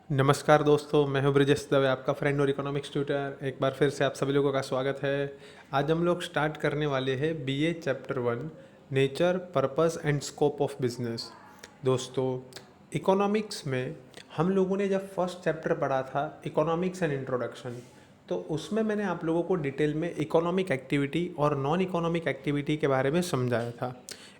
नमस्कार दोस्तों, मैं हूं ब्रिजेश दवे, आपका फ्रेंड और इकोनॉमिक्स ट्यूटर। एक बार फिर से आप सभी लोगों का स्वागत है। आज हम लोग स्टार्ट करने वाले हैं BA chapter 1, nature, purpose and scope of business. दोस्तों, इकोनॉमिक्स में हम लोगों ने जब फर्स्ट चैप्टर पढ़ा था इकोनॉमिक्स एंड इंट्रोडक्शन, तो उसमें मैंने आप लोगों को डिटेल में इकोनॉमिक एक्टिविटी और नॉन इकोनॉमिक एक्टिविटी के बारे में समझाया था।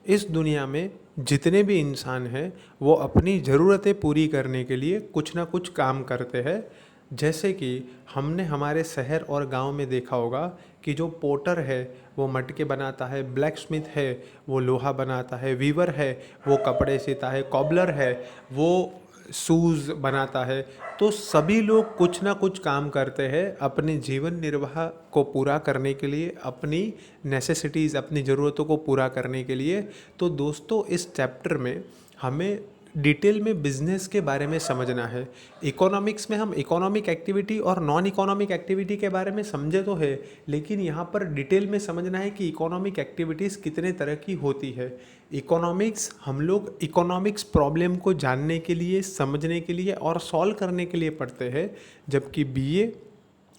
इस दुनिया में जितने भी इंसान हैं वो अपनी ज़रूरतें पूरी करने के लिए कुछ ना कुछ काम करते हैं। जैसे कि हमने हमारे शहर और गांव में देखा होगा कि जो पोटर है वो मटके बनाता है, ब्लैक स्मिथ है वो लोहा बनाता है, वीवर है वो कपड़े सीता है, कॉबलर है वो शूज़ बनाता है। तो सभी लोग कुछ ना कुछ काम करते हैं अपने जीवन निर्वाह को पूरा करने के लिए, अपनी नेसेसिटीज़, अपनी ज़रूरतों को पूरा करने के लिए। तो दोस्तों, इस चैप्टर में हमें डिटेल में बिजनेस के बारे में समझना है। इकोनॉमिक्स में हम इकोनॉमिक एक्टिविटी और नॉन इकोनॉमिक एक्टिविटी के बारे में समझे तो है, लेकिन यहाँ पर डिटेल में समझना है कि इकोनॉमिक एक्टिविटीज़ कितने तरह की होती है। इकोनॉमिक्स हम लोग इकोनॉमिक्स प्रॉब्लम को जानने के लिए, समझने के लिए और सॉल्व करने के लिए पढ़ते हैं, जबकि बीए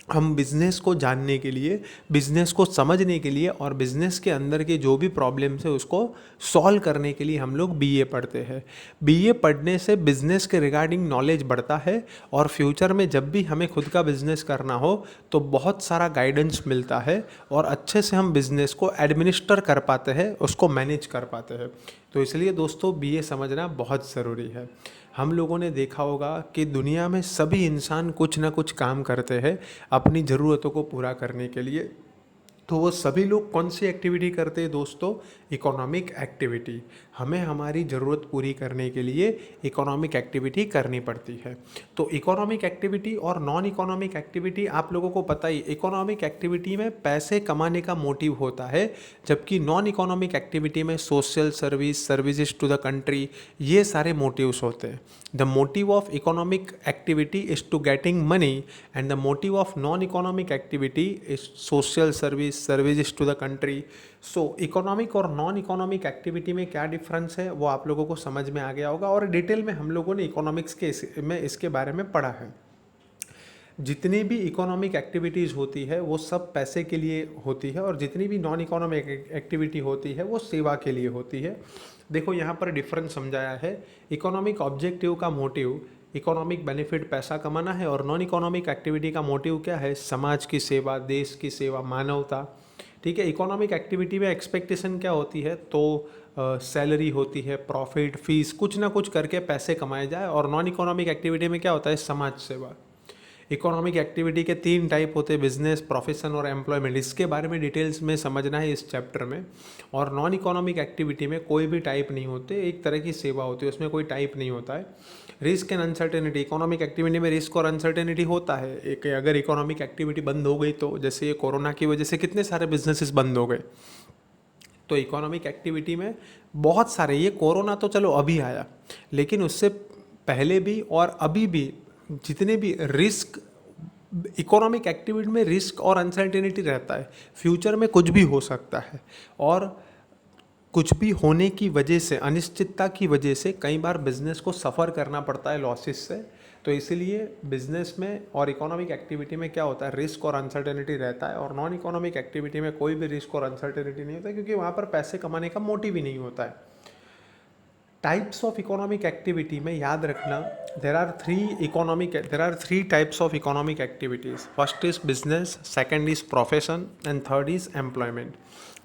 हम बिज़नेस को जानने के लिए, बिज़नेस को समझने के लिए और बिज़नेस के अंदर के जो भी प्रॉब्लम्स है उसको सॉल्व करने के लिए हम लोग बीए पढ़ते हैं। बीए पढ़ने से बिज़नेस के रिगार्डिंग नॉलेज बढ़ता है और फ्यूचर में जब भी हमें खुद का बिज़नेस करना हो तो बहुत सारा गाइडेंस मिलता है और अच्छे से हम बिज़नेस को एडमिनिस्टर कर पाते हैं, उसको मैनेज कर पाते हैं। तो इसलिए दोस्तों, बीए समझना बहुत ज़रूरी है। हम लोगों ने देखा होगा कि दुनिया में सभी इंसान कुछ ना कुछ काम करते हैं अपनी ज़रूरतों को पूरा करने के लिए। तो वो सभी लोग कौन सी एक्टिविटी करते हैं दोस्तों? Economic activity. हमें हमारी ज़रूरत पूरी करने के लिए इकोनॉमिक एक्टिविटी करनी पड़ती है। तो इकोनॉमिक एक्टिविटी और नॉन इकोनॉमिक एक्टिविटी आप लोगों को पता ही, इकोनॉमिक एक्टिविटी में पैसे कमाने का मोटिव होता है, जबकि नॉन इकोनॉमिक एक्टिविटी में social service, services to the country, ये सारे मोटिव्स होते हैं। The motive of economic activity is to getting money and the motive of non economic activity is social service, services to the country. So economic और non economic activity में क्या difference है वो आप लोगों को समझ में आ गया होगा और डिटेल में हम लोगों ने इकोनॉमिक्स के में इसके बारे में पढ़ा है। जितनी भी इकोनॉमिक एक्टिविटीज़ होती है वो सब पैसे के लिए होती है और जितनी भी नॉन इकोनॉमिक एक्टिविटी होती है वो सेवा के लिए होती है। देखो, यहाँ पर डिफरेंस समझाया है। इकोनॉमिक ऑब्जेक्टिव का मोटिव, इकोनॉमिक बेनिफिट पैसा कमाना है और नॉन इकोनॉमिक एक्टिविटी का मोटिव क्या है? समाज की सेवा, देश की सेवा, मानवता। ठीक है। इकोनॉमिक एक्टिविटी में एक्सपेक्टेशन क्या होती है? तो सैलरी होती है, प्रॉफिट, फीस, कुछ ना कुछ करके पैसे कमाए जाए। और नॉन इकोनॉमिक एक्टिविटी में क्या होता है? समाज सेवा। इकोनॉमिक एक्टिविटी के 3 टाइप होते हैं, बिजनेस, प्रोफेशन और एम्प्लॉयमेंट। इसके बारे में डिटेल्स में समझना है इस चैप्टर में। और नॉन इकोनॉमिक एक्टिविटी में कोई भी टाइप नहीं होते, एक तरह की सेवा होती है, उसमें कोई टाइप नहीं होता है। Risk and uncertainty, economic activity में रिस्क और अनसर्टेनिटी होता है। एक अगर इकोनॉमिक एक्टिविटी बंद हो गई तो, जैसे ये कोरोना की वजह से कितने सारे बिजनेसेस बंद हो गए, तो इकोनॉमिक एक्टिविटी में बहुत सारे, ये कोरोना तो चलो अभी आया, लेकिन उससे पहले भी और अभी भी जितने भी रिस्क, इकोनॉमिक एक्टिविटी में रिस्क और अनसर्टेनिटी रहता है। फ्यूचर में कुछ भी हो सकता है और कुछ भी होने की वजह से, अनिश्चितता की वजह से कई बार बिजनेस को सफ़र करना पड़ता है लॉसेस से। तो इसीलिए बिजनेस में और इकोनॉमिक एक्टिविटी में क्या होता है? रिस्क और अनसर्टेनिटी रहता है। और नॉन इकोनॉमिक एक्टिविटी में कोई भी रिस्क और अनसर्टेनिटी नहीं होता, क्योंकि वहाँ पर पैसे कमाने का मोटिव ही नहीं होता है। टाइप्स ऑफ इकोनॉमिक एक्टिविटी में याद रखना, there are three types of economic activities. First is business, second is profession and third is employment.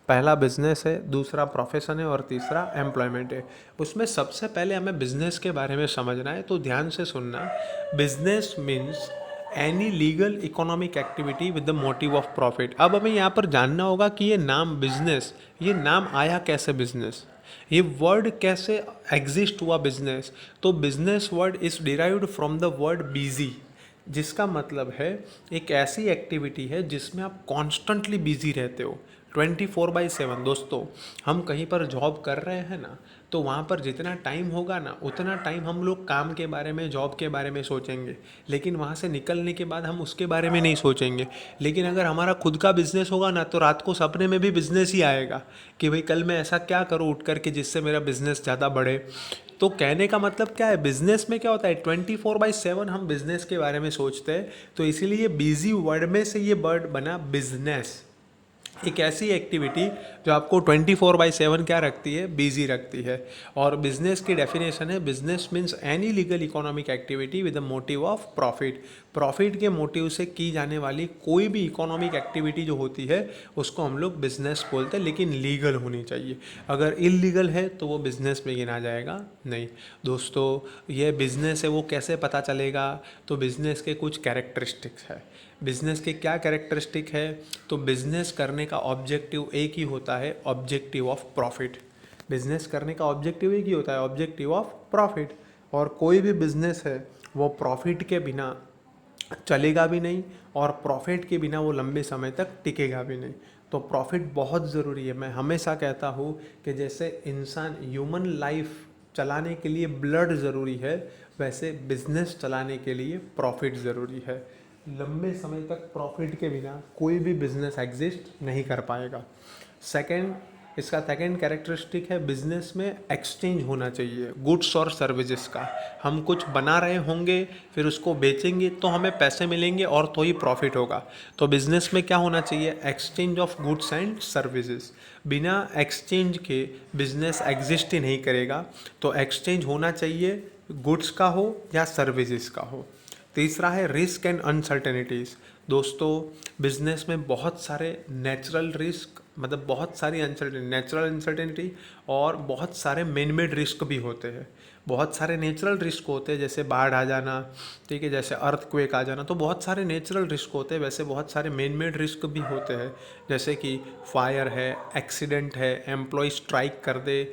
पहला बिजनेस है, दूसरा प्रोफेशन है और तीसरा एम्प्लॉयमेंट है। उसमें सबसे पहले हमें बिजनेस के बारे में समझना है, तो ध्यान से सुनना। Business means any legal economic activity with the motive of profit. अब हमें यहाँ पर जानना होगा कि ये नाम बिजनेस, ये नाम आया कैसे बिजनेस, ये वर्ड कैसे एग्जिस्ट हुआ बिजनेस? तो business word is derived from the word busy, जिसका मतलब है एक ऐसी एक्टिविटी है जिसमें आप कॉन्स्टेंटली बिजी रहते हो 24/7। दोस्तों, हम कहीं पर जॉब कर रहे हैं ना, तो वहाँ पर जितना टाइम होगा ना, उतना टाइम हम लोग काम के बारे में, जॉब के बारे में सोचेंगे, लेकिन वहाँ से निकलने के बाद हम उसके बारे में नहीं सोचेंगे। लेकिन अगर हमारा खुद का बिजनेस होगा ना, तो रात को सपने में भी बिजनेस ही आएगा कि भाई कल मैं ऐसा क्या करूँ उठ कर के जिससे मेरा बिजनेस ज़्यादा बढ़े, तो कहने का मतलब क्या है, बिजनेस में क्या होता है, 24/7 हम बिजनेस के बारे में सोचते हैं। तो इसीलिए बिजी वर्ड में से ये वर्ड बना बिजनेस। एक ऐसी एक्टिविटी जो आपको 24/7 क्या रखती है, बिजी रखती है। और बिजनेस की डेफिनेशन है, business means any legal economic activity with the motive of profit. Profit के मोटिव से की जाने वाली कोई भी इकोनॉमिक एक्टिविटी जो होती है उसको हम लोग बिजनेस बोलते हैं, लेकिन लीगल होनी चाहिए। अगर इलीगल है तो वो बिजनेस में गिना जाएगा नहीं। दोस्तों ये बिजनेस है वो कैसे पता चलेगा, तो बिजनेस के कुछ कैरेक्टरिस्टिक्स है। बिजनेस के क्या कैरेक्टरिस्टिक है, तो बिजनेस करने का ऑब्जेक्टिव एक ही होता है, ऑब्जेक्टिव ऑफ प्रॉफिट। बिजनेस करने का ऑब्जेक्टिव एक ही होता है, ऑब्जेक्टिव ऑफ प्रॉफिट। और कोई भी बिजनेस है वो प्रॉफिट के बिना चलेगा भी नहीं, और प्रॉफिट के बिना वो लंबे समय तक टिकेगा भी नहीं। तो प्रॉफिट बहुत ज़रूरी है। मैं हमेशा कहता हूँ कि जैसे इंसान ह्यूमन लाइफ चलाने के लिए ब्लड ज़रूरी है, वैसे बिजनेस चलाने के लिए प्रॉफिट ज़रूरी है। लंबे समय तक प्रॉफिट के बिना कोई भी बिजनेस एग्जिस्ट नहीं कर पाएगा। सेकंड, इसका सेकंड कैरेक्टरिस्टिक है, बिजनेस में एक्सचेंज होना चाहिए गुड्स और सर्विसेज का। हम कुछ बना रहे होंगे, फिर उसको बेचेंगे तो हमें पैसे मिलेंगे और तो ही प्रॉफिट होगा। तो बिजनेस में क्या होना चाहिए, exchange of goods and services. बिना एक्सचेंज के बिजनेस एग्जिस्ट ही नहीं करेगा। तो एक्सचेंज होना चाहिए, गुड्स का हो या सर्विसेज का हो। तीसरा है रिस्क एंड अनसर्टेनिटीज़। दोस्तों बिजनेस में बहुत सारे नेचुरल रिस्क, मतलब बहुत सारी नेचुरल अनसर्टेनिटी और बहुत सारे मैन मेड रिस्क भी होते हैं। बहुत सारे नेचुरल रिस्क होते हैं, जैसे बाढ़ आ जाना, ठीक है, जैसे अर्थक्वेक आ जाना, तो बहुत सारे नेचुरल रिस्क होते हैं। वैसे बहुत सारे मैन मेड रिस्क भी होते हैं, जैसे कि फायर है, एक्सीडेंट है, एम्प्लॉय स्ट्राइक कर दे,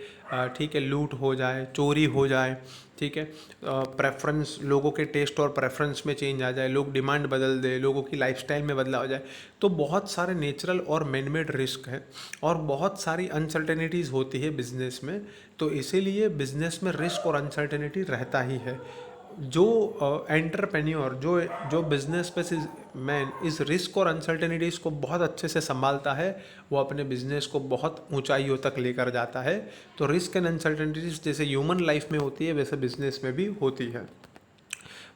ठीक है, लूट हो जाए, चोरी हो जाए, ठीक है, प्रेफरेंस, लोगों के टेस्ट और प्रेफरेंस में चेंज आ जाए, लोग डिमांड बदल दे, लोगों की लाइफस्टाइल में बदलाव हो जाए। तो बहुत सारे नेचुरल और मैनमेड रिस्क हैं और बहुत सारी अनसर्टेनिटीज़ होती है बिजनेस में। तो इसीलिए बिजनेस में रिस्क और अनसर्टेनिटी रहता ही है। जो एंटरप्रेन्योर, जो बिजनेस पे मैन इस रिस्क और अनसर्टेनिटीज़ को बहुत अच्छे से संभालता है, वो अपने बिजनेस को बहुत ऊंचाइयों तक लेकर जाता है। तो रिस्क एंड अनसर्टेनिटीज़ जैसे ह्यूमन लाइफ में होती है, वैसे बिजनेस में भी होती है।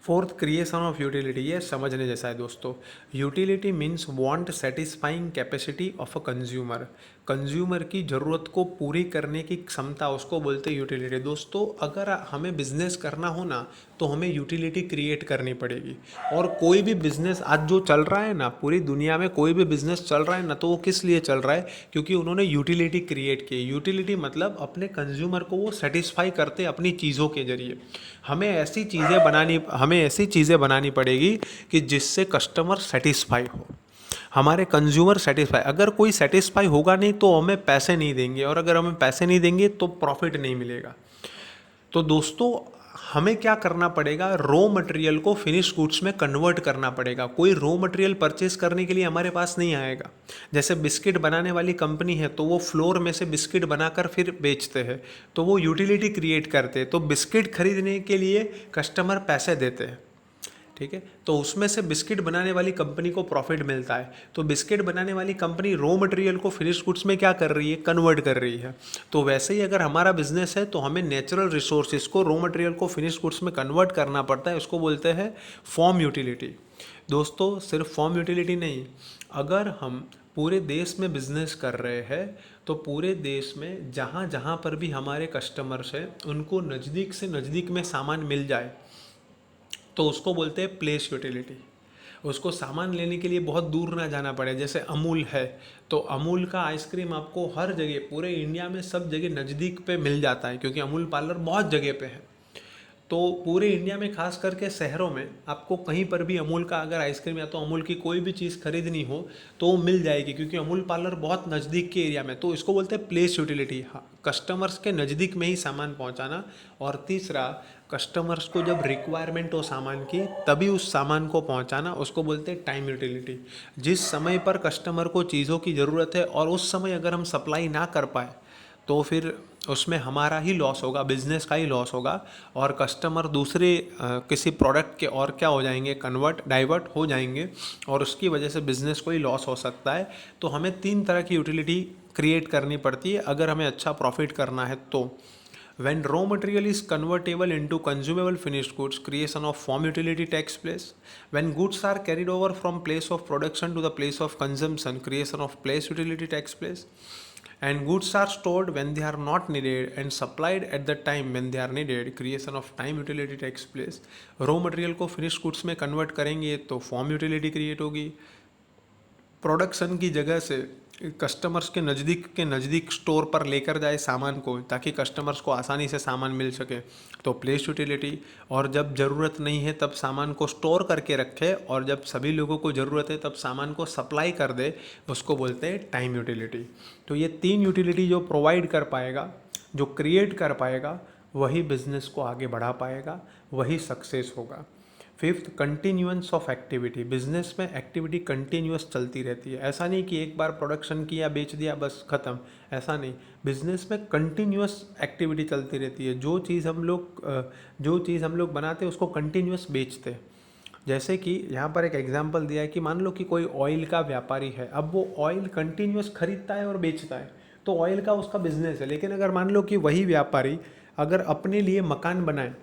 Fourth, creation of utility. ये समझने जैसा है दोस्तों। Utility means want satisfying capacity of a consumer. Consumer की ज़रूरत को पूरी करने की क्षमता, उसको बोलते हैं यूटिलिटी। दोस्तों अगर हमें बिजनेस करना हो ना, तो हमें यूटिलिटी क्रिएट करनी पड़ेगी। और कोई भी बिजनेस आज जो चल रहा है ना, पूरी दुनिया में कोई भी बिजनेस चल रहा है ना, तो वो किस लिए चल रहा है, क्योंकि उन्होंने यूटिलिटी क्रिएट की। यूटिलिटी मतलब अपने कंज्यूमर को वो सेटिस्फाई करते अपनी चीज़ों के जरिए। हमें ऐसी चीज़ें बनानी पड़ेगी कि जिससे कस्टमर सेटिस्फाई हो, हमारे कंज्यूमर सेटिस्फाई। अगर कोई सेटिस्फाई होगा नहीं तो हमें पैसे नहीं देंगे, और अगर हमें पैसे नहीं देंगे तो प्रॉफिट नहीं मिलेगा। तो दोस्तों हमें क्या करना पड़ेगा, रॉ मटेरियल को फिनिश गुड्स में कन्वर्ट करना पड़ेगा। कोई रॉ मटेरियल परचेस करने के लिए हमारे पास नहीं आएगा। जैसे बिस्किट बनाने वाली कंपनी है, तो वो फ्लोर में से बिस्किट बनाकर फिर बेचते हैं, तो वो यूटिलिटी क्रिएट करते हैं। तो बिस्किट खरीदने के लिए कस्टमर पैसे देते हैं, ठीक है, तो उसमें से बिस्किट बनाने वाली कंपनी को प्रॉफिट मिलता है। तो बिस्किट बनाने वाली कंपनी रॉ मटेरियल को फिनिश गुड्स में क्या कर रही है, कन्वर्ट कर रही है। तो वैसे ही अगर हमारा बिजनेस है तो हमें नेचुरल रिसोर्सेज को, रॉ मटेरियल को फिनिश गुड्स में कन्वर्ट करना पड़ता है। उसको बोलते हैं फॉर्म यूटिलिटी। दोस्तों सिर्फ फॉर्म यूटिलिटी नहीं, अगर हम पूरे देश में बिजनेस कर रहे हैं तो पूरे देश में जहाँ जहाँ पर भी हमारे कस्टमर्स हैं उनको नज़दीक से नज़दीक में सामान मिल जाए, तो उसको बोलते हैं प्लेस यूटिलिटी। उसको सामान लेने के लिए बहुत दूर ना जाना पड़े। जैसे अमूल है, तो अमूल का आइसक्रीम आपको हर जगह, पूरे इंडिया में सब जगह नज़दीक पे मिल जाता है, क्योंकि अमूल पार्लर बहुत जगह पे है। तो पूरे इंडिया में खास करके शहरों में आपको कहीं पर भी अमूल का अगर आइसक्रीम या तो अमूल की कोई भी चीज़ खरीदनी हो तो वो मिल जाएगी, क्योंकि अमूल पार्लर बहुत नज़दीक के एरिया में। तो इसको बोलते हैं प्लेस यूटिलिटी। हाँ, कस्टमर्स के नज़दीक में ही सामान पहुंचाना। और तीसरा, कस्टमर्स को जब रिक्वायरमेंट हो सामान की तभी उस सामान को पहुंचाना, उसको बोलते हैं टाइम यूटिलिटी। जिस समय पर कस्टमर को चीज़ों की ज़रूरत है और उस समय अगर हम सप्लाई ना कर पाए तो फिर उसमें हमारा ही लॉस होगा, बिजनेस का ही लॉस होगा, और कस्टमर दूसरे किसी प्रोडक्ट के और क्या हो जाएंगे, डाइवर्ट हो जाएंगे, और उसकी वजह से बिजनेस को ही लॉस हो सकता है। तो हमें 3 तरह की यूटिलिटी क्रिएट करनी पड़ती है अगर हमें अच्छा प्रॉफिट करना है तो। When raw material is convertible into consumable finished goods, creation of firm utility takes place. When goods are carried over from place of production to the place of consumption, creation of place utility takes place. And goods are stored when they are not needed and supplied at the time when they are needed, creation of time utility takes place. Raw material को finish goods में convert करेंगे तो form utility create होगी. Production की जगह से customers के नज़दीक स्टोर पर लेकर जाए सामान को ताकि कस्टमर्स को आसानी से सामान मिल सके, तो प्लेस यूटिलिटी. और जब ज़रूरत नहीं है तब सामान को स्टोर करके रखे और जब सभी लोगों को ज़रूरत है तब सामान को सप्लाई कर दे, उसको बोलते हैं टाइम यूटिलिटी. तो ये 3 यूटिलिटी जो प्रोवाइड कर पाएगा, जो क्रिएट कर पाएगा, वही बिजनेस को आगे बढ़ा पाएगा, वही सक्सेस होगा. Fifth, continuance of activity. Business में एक्टिविटी कंटिन्यूअस चलती रहती है. ऐसा नहीं कि एक बार प्रोडक्शन किया बेच दिया बस ख़त्म, ऐसा नहीं. बिजनेस में कंटिन्यूअस एक्टिविटी चलती रहती है. जो चीज़ हम लोग बनाते हैं उसको कंटिन्यूअस बेचते हैं. जैसे कि यहाँ पर एक एग्जांपल दिया है कि मान लो कि कोई ऑयल का व्यापारी है, अब वो ऑयल कंटिन्यूअस खरीदता है और बेचता है, तो ऑयल का उसका बिजनेस है. लेकिन अगर मान लो कि वही व्यापारी अगर अपने लिए मकान बनाए,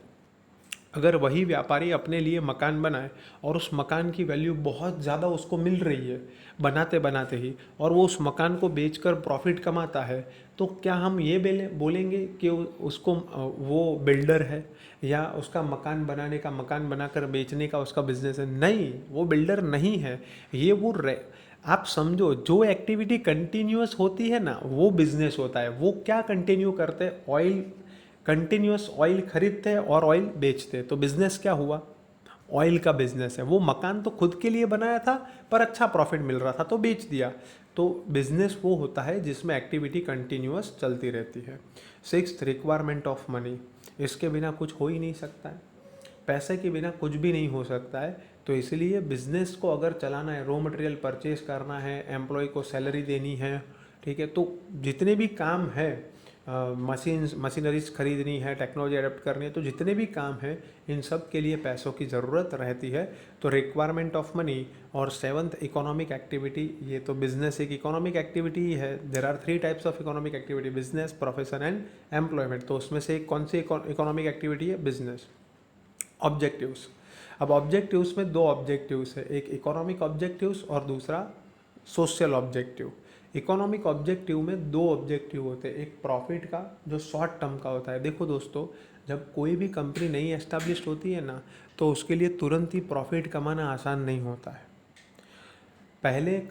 और उस मकान की वैल्यू बहुत ज़्यादा उसको मिल रही है बनाते बनाते ही, और वो उस मकान को बेचकर प्रॉफिट कमाता है, तो क्या हम ये बोलेंगे कि उसको वो बिल्डर है या उसका मकान बनाकर बेचने का उसका बिजनेस है? नहीं, वो बिल्डर नहीं है. आप समझो, जो एक्टिविटी कंटिन्यूअस होती है ना, वो बिजनेस होता है. वो क्या कंटिन्यू करते हैं? कंटिन्यूअस ऑयल खरीदते हैं और ऑयल बेचते हैं, तो बिजनेस क्या हुआ? ऑयल का बिजनेस है. वो मकान तो खुद के लिए बनाया था पर अच्छा प्रॉफिट मिल रहा था तो बेच दिया. तो बिजनेस वो होता है जिसमें एक्टिविटी कंटिन्यूअस चलती रहती है. Sixth, requirement of money. इसके बिना कुछ हो ही नहीं सकता है. पैसे के बिना कुछ भी नहीं हो सकता है. तो इसलिए बिजनेस को अगर चलाना है, रॉ मटेरियल परचेज करना है, एम्प्लॉय को सैलरी देनी है, ठीक है, तो जितने भी काम है, मशीनरीज खरीदनी है, टेक्नोलॉजी अडेप्ट करनी है, तो जितने भी काम हैं इन सब के लिए पैसों की ज़रूरत रहती है. तो रिक्वायरमेंट ऑफ मनी. और सेवन्थ, इकोनॉमिक एक्टिविटी. ये तो बिजनेस एक इकोनॉमिक एक्टिविटी ही है. There are 3 types of economic activity: business, profession and employment. तो उसमें से कौन सी इकोनॉमिक एक्टिविटी है? बिजनेस. ऑब्जेक्टिव्स. अब ऑब्जेक्टिव्स में 2 ऑब्जेक्टिव्स है, एक इकोनॉमिक ऑब्जेक्टिव्स और दूसरा सोशल ऑब्जेक्टिव. इकोनॉमिक ऑब्जेक्टिव में 2 ऑब्जेक्टिव होते हैं. एक प्रॉफिट का जो शॉर्ट टर्म का होता है. देखो दोस्तों, जब कोई भी कंपनी नई एस्टैब्लिश होती है ना, तो उसके लिए तुरंत ही प्रॉफिट कमाना आसान नहीं होता है. पहले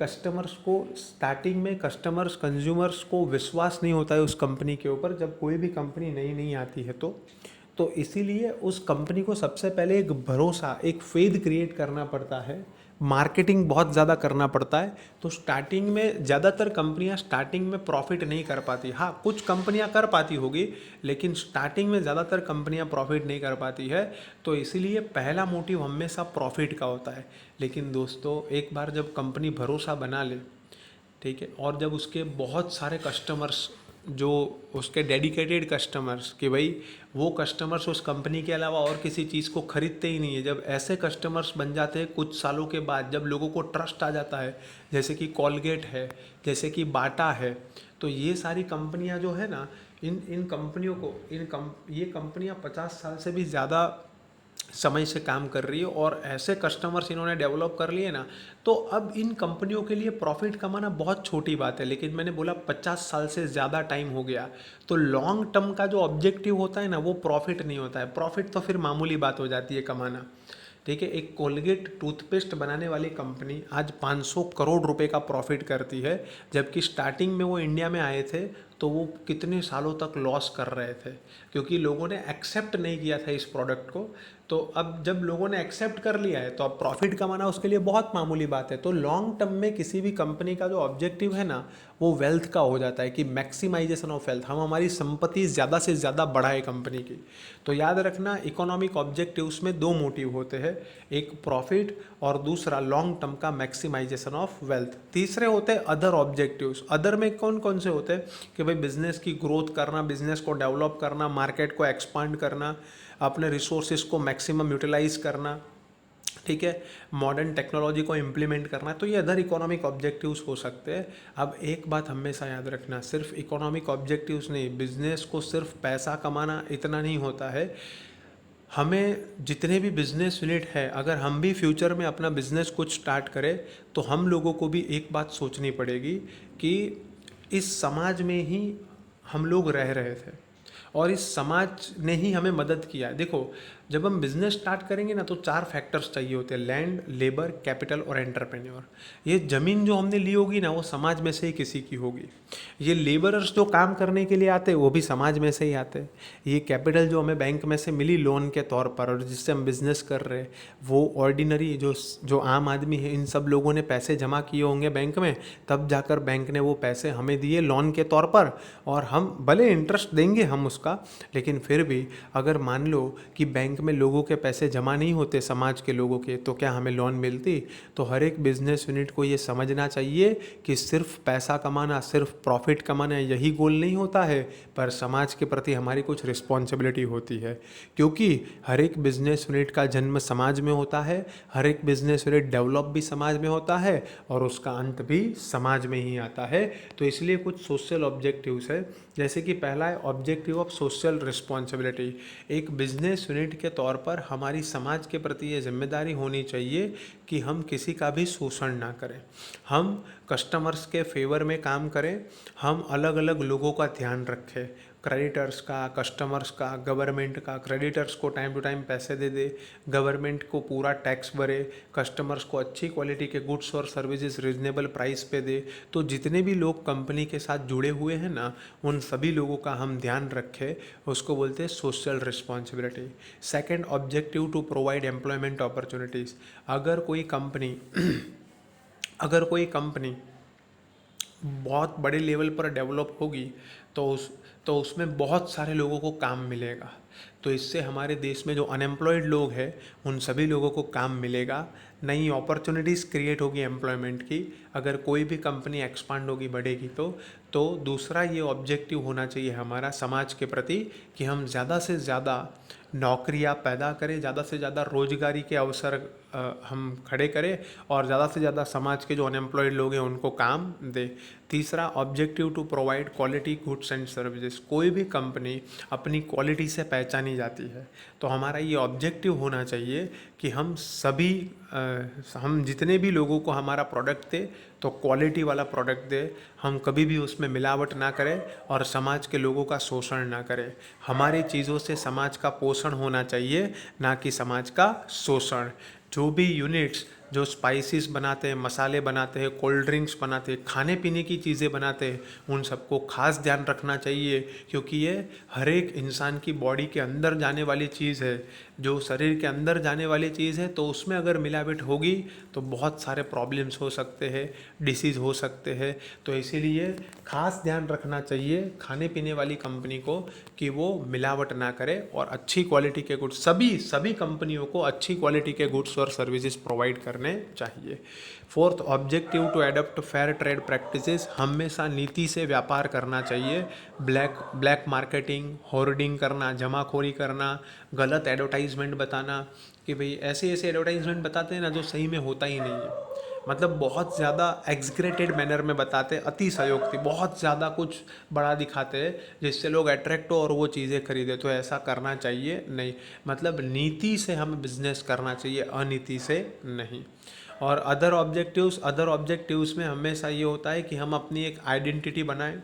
स्टार्टिंग में कंज्यूमर्स को विश्वास नहीं होता है उस कंपनी के ऊपर, जब कोई भी कंपनी नई आती है तो इसीलिए उस कंपनी को सबसे पहले एक भरोसा, एक फेथ क्रिएट करना पड़ता है. मार्केटिंग बहुत ज़्यादा करना पड़ता है. तो स्टार्टिंग में ज़्यादातर कंपनियां स्टार्टिंग में प्रॉफिट नहीं कर पाती. हाँ, कुछ कंपनियां कर पाती होगी, लेकिन स्टार्टिंग में ज़्यादातर कंपनियां प्रॉफिट नहीं कर पाती है. तो इसीलिए पहला मोटिव हमेशा प्रॉफिट का होता है. लेकिन दोस्तों, एक बार जब कंपनी भरोसा बना ले, ठीक है, और जब उसके बहुत सारे कस्टमर्स, जो उसके डेडिकेटेड कस्टमर्स, कि भाई वो कस्टमर्स उस कंपनी के अलावा और किसी चीज़ को खरीदते ही नहीं है, जब ऐसे कस्टमर्स बन जाते हैं कुछ सालों के बाद, जब लोगों को ट्रस्ट आ जाता है, जैसे कि कॉलगेट है, जैसे कि बाटा है, तो ये सारी कंपनियां जो है ना, इन कंपनियों को ये कंपनियां 50 साल से भी ज़्यादा समय से काम कर रही है और ऐसे कस्टमर्स इन्होंने डेवलप कर लिए ना, तो अब इन कंपनियों के लिए प्रॉफिट कमाना बहुत छोटी बात है. लेकिन मैंने बोला 50 साल से ज़्यादा टाइम हो गया, तो लॉन्ग टर्म का जो ऑब्जेक्टिव होता है ना, वो प्रॉफिट नहीं होता है. प्रॉफिट तो फिर मामूली बात हो जाती है कमाना. ठीक है, एक कोलगेट टूथपेस्ट बनाने वाली कंपनी आज 500 करोड़ रुपए का प्रॉफिट करती है, जबकि स्टार्टिंग में वो इंडिया में आए थे तो वो कितने सालों तक लॉस कर रहे थे, क्योंकि लोगों ने एक्सेप्ट नहीं किया था इस प्रोडक्ट को. तो अब जब लोगों ने एक्सेप्ट कर लिया है तो अब प्रॉफिट कमाना उसके लिए बहुत मामूली बात है. तो लॉन्ग टर्म में किसी भी कंपनी का जो ऑब्जेक्टिव है ना, वो वेल्थ का हो जाता है कि मैक्सिमाइजेशन ऑफ वेल्थ, हम हमारी संपत्ति ज़्यादा से ज़्यादा बढ़ाए कंपनी की. तो याद रखना, इकोनॉमिक ऑब्जेक्टिव्स में 2 मोटिव होते हैं, एक प्रॉफिट और दूसरा लॉन्ग टर्म का मैक्सिमाइजेशन ऑफ वेल्थ. तीसरे होते हैं अदर ऑब्जेक्टिव्स. अदर में कौन कौन से होते हैं कि भाई बिजनेस की ग्रोथ करना, बिजनेस को डेवलप करना, मार्केट को एक्सपांड करना, अपने रिसोर्सेज को मैक्सिमम यूटिलाइज करना, ठीक है, मॉडर्न टेक्नोलॉजी को इम्प्लीमेंट करना है, तो ये अदर इकोनॉमिक ऑब्जेक्टिव्स हो सकते हैं। अब एक बात हमेशा याद रखना, सिर्फ इकोनॉमिक ऑब्जेक्टिव्स नहीं, बिजनेस को सिर्फ पैसा कमाना इतना नहीं होता है। हमें जितने भी बिजनेस यूनिट है, अगर हम भी फ्यूचर में अपना बिजनेस कुछ स्टार्ट करें, तो हम लोगों को भी एक बात सोचनी पड़ेगी कि इस समाज में ही हम लोग रह रहे थे और इस समाज ने ही हमें मदद किया है। देखो, जब हम बिजनेस स्टार्ट करेंगे ना, तो 4 फैक्टर्स चाहिए होते हैं: लैंड, लेबर, कैपिटल और एंटरप्रेन्योर। ये ज़मीन जो हमने ली होगी ना, वो समाज में से ही किसी की होगी। ये लेबरर्स जो काम करने के लिए आते हैं, वो भी समाज में से ही आते हैं। ये कैपिटल जो हमें बैंक में से मिली लोन के तौर पर और जिससे हम बिजनेस कर रहे हैं, वो ऑर्डिनरी जो जो आम आदमी है, इन सब लोगों ने पैसे जमा किए होंगे बैंक में, तब जाकर बैंक ने वो पैसे हमें दिए लोन के तौर पर। और हम भले इंटरेस्ट देंगे हम उसका, लेकिन फिर भी अगर मान लो कि बैंक में लोगों के पैसे जमा नहीं होते, समाज के लोगों के, तो क्या हमें लोन मिलती? तो हर एक बिजनेस यूनिट को ये समझना चाहिए कि सिर्फ पैसा कमाना, सिर्फ प्रॉफिट कमाना यही गोल नहीं होता है, पर समाज के प्रति हमारी कुछ रिस्पॉन्सिबिलिटी होती है। क्योंकि हर एक बिजनेस यूनिट का जन्म समाज में होता है, हर एक बिजनेस यूनिट डेवलप भी समाज में होता है और उसका अंत भी समाज में ही आता है। तो इसलिए कुछ सोशल ऑब्जेक्टिव्स है, जैसे कि पहला है ऑब्जेक्टिव ऑफ सोशल रिस्पॉन्सिबिलिटी। एक बिजनेस यूनिट के तौर पर हमारी समाज के प्रति ये जिम्मेदारी होनी चाहिए कि हम किसी का भी शोषण ना करें, हम कस्टमर्स के फेवर में काम करें, हम अलग अलग लोगों का ध्यान रखें, क्रेडिटर्स का, कस्टमर्स का, गवर्नमेंट का। क्रेडिटर्स को टाइम टू टाइम पैसे दे दे, गवर्नमेंट को पूरा टैक्स भरे, कस्टमर्स को अच्छी क्वालिटी के गुड्स और सर्विसेज रीजनेबल प्राइस पे दे। तो जितने भी लोग कंपनी के साथ जुड़े हुए हैं ना, उन सभी लोगों का हम ध्यान रखें, उसको बोलते हैं social responsibility. Second objective to provide employment opportunities. अगर कोई कंपनी बहुत बड़े लेवल पर डेवलप होगी, तो उसमें बहुत सारे लोगों को काम मिलेगा। तो इससे हमारे देश में जो अनएम्प्लॉयड लोग हैं, उन सभी लोगों को काम मिलेगा, नई अपॉर्चुनिटीज़ क्रिएट होगी एम्प्लॉयमेंट की। अगर कोई भी कंपनी एक्सपांड होगी, बढ़ेगी तो दूसरा ये ऑब्जेक्टिव होना चाहिए हमारा समाज के प्रति कि हम ज़्यादा से ज़्यादा नौकरियां पैदा करें, ज़्यादा से ज़्यादा रोजगारी के अवसर हम खड़े करें और ज़्यादा से ज़्यादा समाज के जो अनएम्प्लॉयड लोग हैं उनको काम दें। तीसरा objective to provide quality goods and services. कोई भी कंपनी अपनी क्वालिटी से पहचानी जाती है, तो हमारा ये ऑब्जेक्टिव होना चाहिए कि हम जितने भी लोगों को हमारा प्रोडक्ट दे, तो क्वालिटी वाला प्रोडक्ट दे, हम कभी भी उसमें मिलावट ना करें और समाज के लोगों का शोषण ना करें। हमारी चीज़ों से समाज का पोषण होना चाहिए, ना कि समाज का शोषण। जो भी यूनिट्स जो स्पाइसेस बनाते हैं, मसाले बनाते हैं, कोल्ड ड्रिंक्स बनाते हैं, खाने पीने की चीज़ें बनाते हैं, उन सबको खास ध्यान रखना चाहिए, क्योंकि ये हर एक इंसान की बॉडी के अंदर जाने वाली चीज़ है। जो शरीर के अंदर जाने वाली चीज़ है, तो उसमें अगर मिलावट होगी तो बहुत सारे प्रॉब्लम्स हो सकते हैं, डिसीज़ हो सकते हैं। तो इसीलिए खास ध्यान रखना चाहिए खाने पीने वाली कंपनी को कि वो मिलावट ना करे और अच्छी क्वालिटी के गुड्स, सभी कंपनियों को अच्छी क्वालिटी के गुड्स और सर्विसेज प्रोवाइड करने चाहिए। Fourth objective to adopt fair trade practices. हमेशा नीति से व्यापार करना चाहिए। ब्लैक मार्केटिंग, होर्डिंग करना, जमाखोरी करना, गलत एडवर्टाइजमेंट बताना कि भाई ऐसे ऐसे एडवर्टाइजमेंट बताते हैं ना जो सही में होता ही नहीं है, मतलब बहुत ज़्यादा एग्जग्रेटेड मैनर में बताते हैं, अतिशयोक्ति, बहुत ज़्यादा कुछ बड़ा दिखाते हैं जिससे लोग अट्रैक्ट हो और वो चीज़ें खरीदे। तो ऐसा करना चाहिए नहीं, मतलब नीति से हमें बिजनेस करना चाहिए, अनीति से नहीं। और अदर ऑब्जेक्टिव्स में हमेशा ये होता है कि हम अपनी एक आइडेंटिटी बनाएं,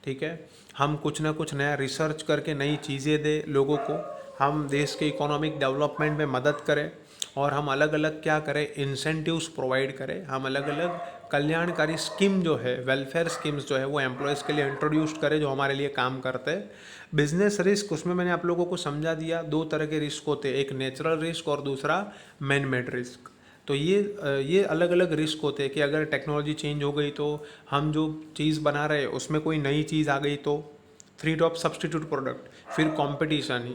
ठीक है, हम कुछ ना कुछ नया रिसर्च करके नई चीज़ें दें लोगों को, हम देश के इकोनॉमिक डेवलपमेंट में मदद करें और हम अलग अलग क्या करें, इंसेंटिव्स प्रोवाइड करें, हम अलग अलग कल्याणकारी स्कीम जो है, वेलफेयर स्कीम्स जो है, वो एम्प्लॉयज़ के लिए इंट्रोड्यूस करें जो हमारे लिए काम करते हैं। बिजनेस रिस्क, उसमें मैंने आप लोगों को समझा दिया, 2 तरह के रिस्क होते हैं, एक नेचुरल रिस्क और दूसरा मैन मेड रिस्क। तो ये अलग अलग रिस्क होते हैं कि अगर टेक्नोलॉजी चेंज हो गई तो हम जो चीज़ बना रहे हैं उसमें कोई नई चीज़ आ गई तो थ्रेट ऑफ सब्सटीट्यूट प्रोडक्ट, फिर कंपटीशन,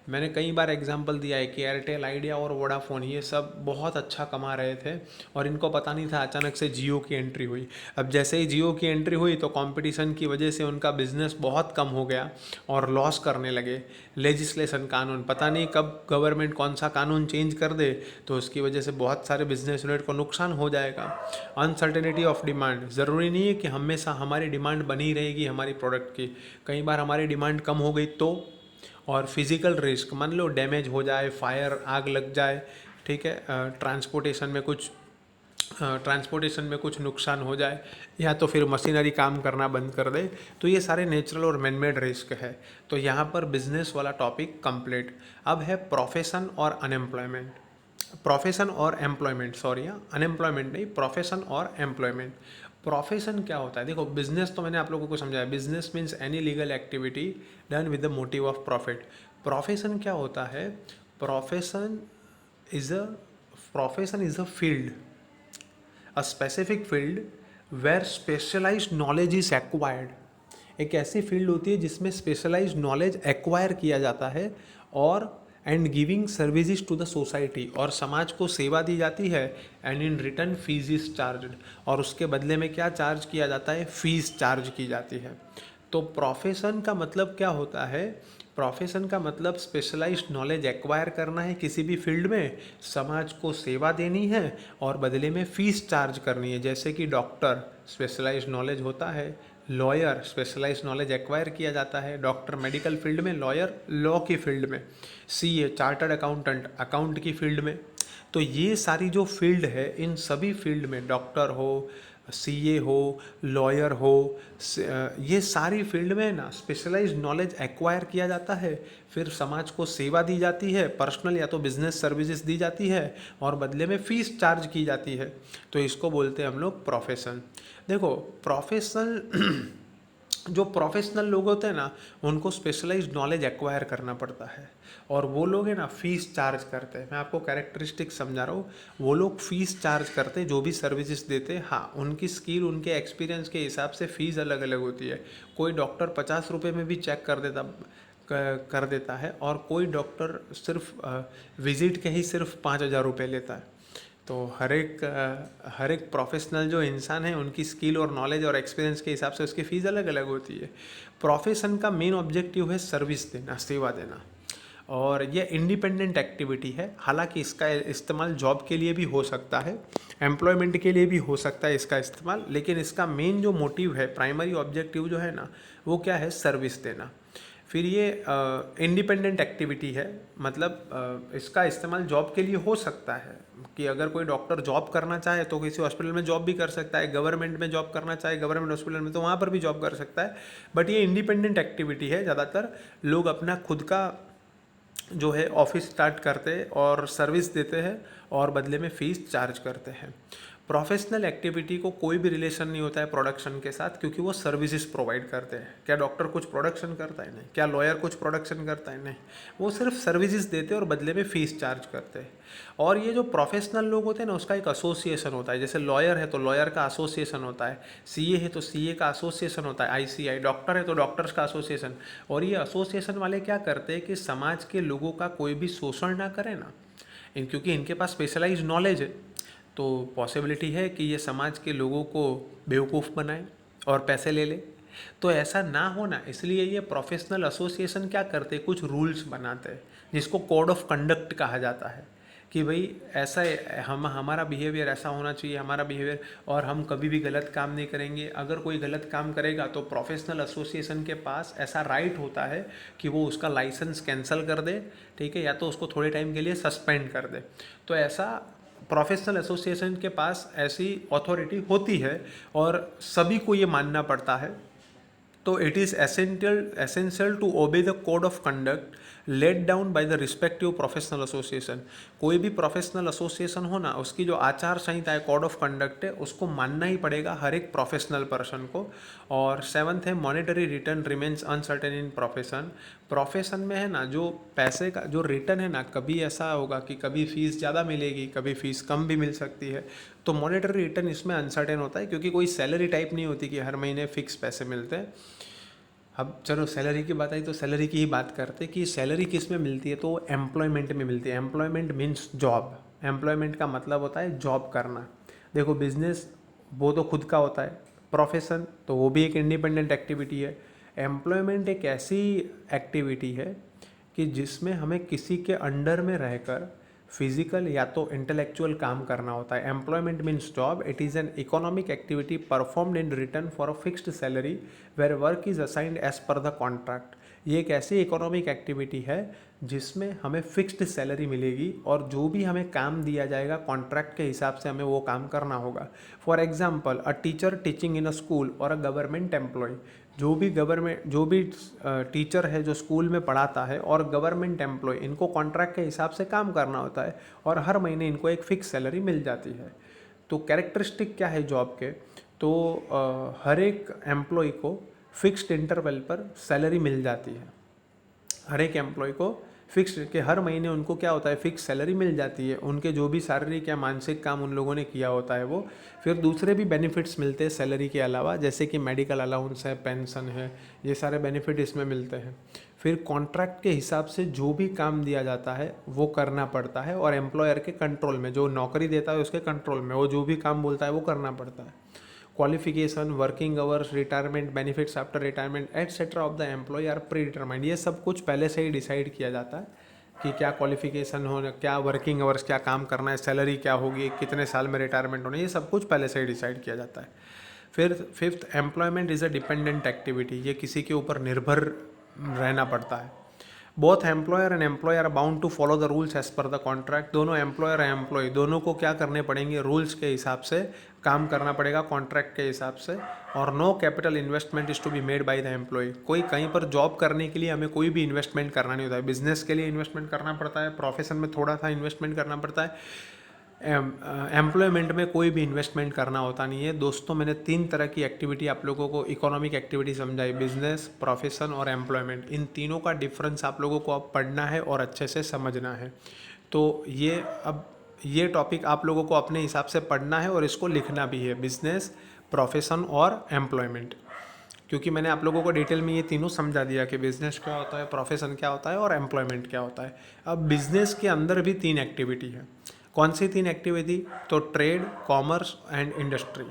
मैंने कई बार एग्जांपल दिया है कि एयरटेल, आइडिया और वोडाफोन ये सब बहुत अच्छा कमा रहे थे और इनको पता नहीं था, अचानक से जियो की एंट्री हुई। अब जैसे ही जियो की एंट्री हुई तो कंपटीशन की वजह से उनका बिजनेस बहुत कम हो गया और लॉस करने लगे। लेजिस्लेशन, कानून, पता नहीं कब गवर्नमेंट कौन सा कानून चेंज कर दे, तो उसकी वजह से बहुत सारे बिजनेस यूनिट को नुकसान हो जाएगा। अनसर्टेनिटी ऑफ डिमांड, ज़रूरी नहीं है कि हमेशा हमारी डिमांड बनी रहेगी हमारी प्रोडक्ट की, कई बार हमारी डिमांड कम हो गई तो। और फिजिकल रिस्क, मान लो डैमेज हो जाए, फायर, आग लग जाए, ठीक है, ट्रांसपोर्टेशन में कुछ नुकसान हो जाए, या तो फिर मशीनरी काम करना बंद कर दे, तो ये सारे नेचुरल और मैनमेड रिस्क है। तो यहाँ पर बिजनेस वाला टॉपिक कंप्लीट। अब है प्रोफेशन और अनएम्प्लॉयमेंट, प्रोफेशन और एम्प्लॉयमेंट, सॉरी, अनएम्प्लॉयमेंट नहीं, प्रोफेशन और एम्प्लॉयमेंट। प्रोफेशन क्या होता है? देखो, बिजनेस तो मैंने आप लोगों को समझाया, business means any legal activity done with the motive of profit. Profession क्या होता है? Profession is a profession is a field, a specific field where specialized knowledge is acquired. एक ऐसी फील्ड होती है जिसमें स्पेशलाइज्ड नॉलेज एक्वायर किया जाता है, और and giving services to the society, और समाज को सेवा दी जाती है। And in return fees is charge, और उसके बदले में क्या चार्ज किया जाता है? फीस चार्ज की जाती है। तो प्रोफेशन का मतलब क्या होता है? प्रोफेशन का मतलब स्पेशलाइज्ड नॉलेज एक्वायर करना है किसी भी फील्ड में, समाज को सेवा देनी है और बदले में फीस चार्ज करनी है। जैसे कि डॉक्टर, स्पेशलाइज्ड नॉलेज होता है। लॉयर, स्पेशलाइज्ड नॉलेज एक्वायर किया जाता है। डॉक्टर मेडिकल फील्ड में, लॉयर लॉ की फील्ड में, सीए चार्टर्ड अकाउंटेंट अकाउंट की फील्ड में। तो ये सारी जो फील्ड है, इन सभी फील्ड में, डॉक्टर हो, सीए हो, लॉयर हो, ये सारी फील्ड में ना स्पेशलाइज्ड नॉलेज एक्वायर किया जाता है, फिर समाज को सेवा दी जाती है, पर्सनल या तो बिजनेस सर्विसेज दी जाती है, और बदले में फीस चार्ज की जाती है। तो इसको बोलते हैं हम लोग प्रोफेशन। देखो, प्रोफेशनल जो प्रोफेशनल लोग होते हैं ना, उनको स्पेशलाइज्ड नॉलेज एक्वायर करना पड़ता है, और वो लोग हैं ना फीस चार्ज करते हैं। मैं आपको कैरेक्टरिस्टिक समझा रहा हूँ। वो लोग फीस चार्ज करते हैं जो भी सर्विसेज देते हैं। हाँ, उनकी स्किल, उनके एक्सपीरियंस के हिसाब से फ़ीस अलग अलग होती है। कोई डॉक्टर 50 रुपये में भी चेक कर देता है, और कोई डॉक्टर सिर्फ विजिट के ही सिर्फ 5,000 रुपये लेता है। तो हर एक प्रोफेशनल जो इंसान है, उनकी स्किल और नॉलेज और एक्सपीरियंस के हिसाब से उसकी फ़ीस अलग अलग होती है। प्रोफेशन का मेन ऑब्जेक्टिव है सर्विस देना, सेवा देना, और ये इंडिपेंडेंट एक्टिविटी है। हालांकि इसका इस्तेमाल जॉब के लिए भी हो सकता है, एम्प्लॉयमेंट के लिए भी हो सकता है इसका इस्तेमाल, लेकिन इसका मेन जो मोटिव है, प्राइमरी ऑब्जेक्टिव जो है ना, वो क्या है? सर्विस देना। फिर ये इंडिपेंडेंट एक्टिविटी है, मतलब इसका इस्तेमाल जॉब के लिए हो सकता है कि अगर कोई डॉक्टर जॉब करना चाहे तो किसी हॉस्पिटल में जॉब भी कर सकता है, गवर्नमेंट में जॉब करना चाहे गवर्नमेंट हॉस्पिटल में तो वहाँ पर भी जॉब कर सकता है। बट ये इंडिपेंडेंट एक्टिविटी है। ज़्यादातर लोग अपना खुद का जो है ऑफिस स्टार्ट करते हैं और सर्विस देते हैं, और बदले में फ़ीस चार्ज करते हैं। प्रोफेशनल एक्टिविटी को कोई भी रिलेशन नहीं होता है प्रोडक्शन के साथ, क्योंकि वो सर्विसेज प्रोवाइड करते हैं। क्या डॉक्टर कुछ प्रोडक्शन करता है? नहीं। क्या लॉयर कुछ प्रोडक्शन करता है? नहीं। वो सिर्फ सर्विसेज देते हैं और बदले में फ़ीस चार्ज करते हैं। और ये जो प्रोफेशनल लोग होते हैं ना, उसका एक एसोसिएशन होता है। जैसे लॉयर है तो लॉयर का एसोसिएशन होता है, सीए है तो सीए का एसोसिएशन होता है, आईसीआई, डॉक्टर है तो डॉक्टर्स का एसोसिएशन। और ये एसोसिएशन वाले क्या करते हैं कि समाज के लोगों का कोई भी शोषण ना करे ना, क्योंकि इनके पास स्पेशलाइज नॉलेज है, तो पॉसिबिलिटी है कि ये समाज के लोगों को बेवकूफ़ बनाए और पैसे ले ले। तो ऐसा ना हो ना, इसलिए ये प्रोफेशनल एसोसिएशन क्या करते हैं? कुछ रूल्स बनाते हैं, जिसको कोड ऑफ कंडक्ट कहा जाता है, कि भाई ऐसा हमारा बिहेवियर ऐसा होना चाहिए, हमारा बिहेवियर, और हम कभी भी गलत काम नहीं करेंगे। अगर कोई गलत काम करेगा तो प्रोफेशनल एसोसिएशन के पास ऐसा राइट होता है कि वो उसका लाइसेंस कैंसिल कर दे, ठीक है, या तो उसको थोड़े टाइम के लिए सस्पेंड कर दे। तो ऐसा प्रोफेशनल एसोसिएशन के पास ऐसी अथॉरिटी होती है, और सभी को ये मानना पड़ता है। तो it is essential to obey the code of conduct let down by the respective professional association. कोई भी प्रोफेशनल एसोसिएशन हो ना, उसकी जो आचार संहिता है, कोड ऑफ कंडक्ट है, उसको मानना ही पड़ेगा हर एक प्रोफेशनल पर्सन को। और सेवन्थ है, मॉनेटरी रिटर्न रिमेन्स अनसर्टेन इन प्रोफेशन। प्रोफेशन में है ना, जो पैसे का जो रिटर्न है ना, कभी ऐसा होगा कि कभी फीस ज़्यादा मिलेगी, कभी फीस कम भी मिल सकती है। तो मॉनेटरी रिटर्न इसमें अनसर्टेन होता है, क्योंकि कोई सैलरी टाइप नहीं होती कि हर महीने फिक्स पैसे मिलते हैं। अब चलो सैलरी की बात आई तो सैलरी की ही बात करते कि सैलरी किस में मिलती है, तो एम्प्लॉयमेंट में मिलती है। Employment means job. एम्प्लॉयमेंट का मतलब होता है जॉब करना। देखो बिजनेस वो तो खुद का होता है, प्रोफेशन तो वो भी एक इंडिपेंडेंट एक्टिविटी है। एम्प्लॉयमेंट एक ऐसी एक्टिविटी है कि जिसमें हमें किसी के अंडर में रहकर फिजिकल या तो इंटेलेक्चुअल काम करना होता है। Employment means job. It is an economic activity performed in return for a fixed salary where work is assigned as per the contract. ये एक ऐसी इकोनॉमिक एक्टिविटी है जिसमें हमें फिक्स्ड सैलरी मिलेगी और जो भी हमें काम दिया जाएगा कॉन्ट्रैक्ट के हिसाब से हमें वो काम करना होगा। For example a teacher teaching in a school और अ गवर्नमेंट एम्प्लॉय। जो भी टीचर है जो स्कूल में पढ़ाता है और गवर्नमेंट एम्प्लॉय, इनको कॉन्ट्रैक्ट के हिसाब से काम करना होता है और हर महीने इनको एक फिक्स सैलरी मिल जाती है। तो कैरेक्टरिस्टिक क्या है जॉब के, तो हर एक एम्प्लॉय को फिक्स्ड इंटरवल पर सैलरी मिल जाती है। हर एक एम्प्लॉय को फिक्स के हर महीने उनको क्या होता है, फिक्स सैलरी मिल जाती है। उनके जो भी शारीरिक या मानसिक काम उन लोगों ने किया होता है वो। फिर दूसरे भी बेनिफिट्स मिलते हैं सैलरी के अलावा, जैसे कि मेडिकल अलाउंस है, पेंशन है, ये सारे बेनिफिट इसमें मिलते हैं। फिर कॉन्ट्रैक्ट के हिसाब से जो भी काम दिया जाता है वो करना पड़ता है और एम्प्लॉयर के कंट्रोल में, जो नौकरी देता है उसके कंट्रोल में, वो जो भी काम बोलता है वो करना पड़ता है। Qualification, working hours, retirement benefits after retirement etcetera of the employee are predetermined. ये सब कुछ पहले से ही डिसाइड किया जाता है कि क्या क्वालिफिकेशन हो, क्या वर्किंग आवर्स, क्या काम करना है, सैलरी क्या होगी, कितने साल में रिटायरमेंट होना है, ये सब कुछ पहले से ही डिसाइड किया जाता है। फिर fifth, employment is a dependent activity. ये किसी के ऊपर निर्भर रहना पड़ता है। Both employer and employee are bound to follow the rules as per the contract. दोनों एम्प्लॉयर और एम्प्लॉय दोनों को क्या करने पड़ेंगे, रूल्स के हिसाब से काम करना पड़ेगा, कॉन्ट्रैक्ट के हिसाब से। और no capital investment is to be made by the employee. कोई कहीं पर जॉब करने के लिए हमें कोई भी इन्वेस्टमेंट करना नहीं होता है। बिजनेस के लिए इन्वेस्टमेंट करना पड़ता है, प्रोफेशन में थोड़ा सा इन्वेस्टमेंट करना पड़ता है, एम्प्लॉयमेंट में कोई भी इन्वेस्टमेंट करना होता नहीं है। दोस्तों मैंने 3 तरह की एक्टिविटी आप लोगों को इकोनॉमिक एक्टिविटी समझाई, बिजनेस, प्रोफेशन और एम्प्लॉयमेंट। इन तीनों का डिफरेंस आप लोगों को अब पढ़ना है और अच्छे से समझना है। तो ये टॉपिक आप लोगों को अपने हिसाब से पढ़ना है और इसको लिखना भी है, बिजनेस, प्रोफेशन और एम्प्लॉयमेंट। क्योंकि मैंने आप लोगों को डिटेल में ये तीनों समझा दिया कि बिजनेस क्या होता है, प्रोफेशन क्या होता है और एम्प्लॉयमेंट क्या होता है। अब बिजनेस के अंदर भी 3 एक्टिविटी है। कौन सी 3 एक्टिविटी, तो ट्रेड, कॉमर्स एंड इंडस्ट्री।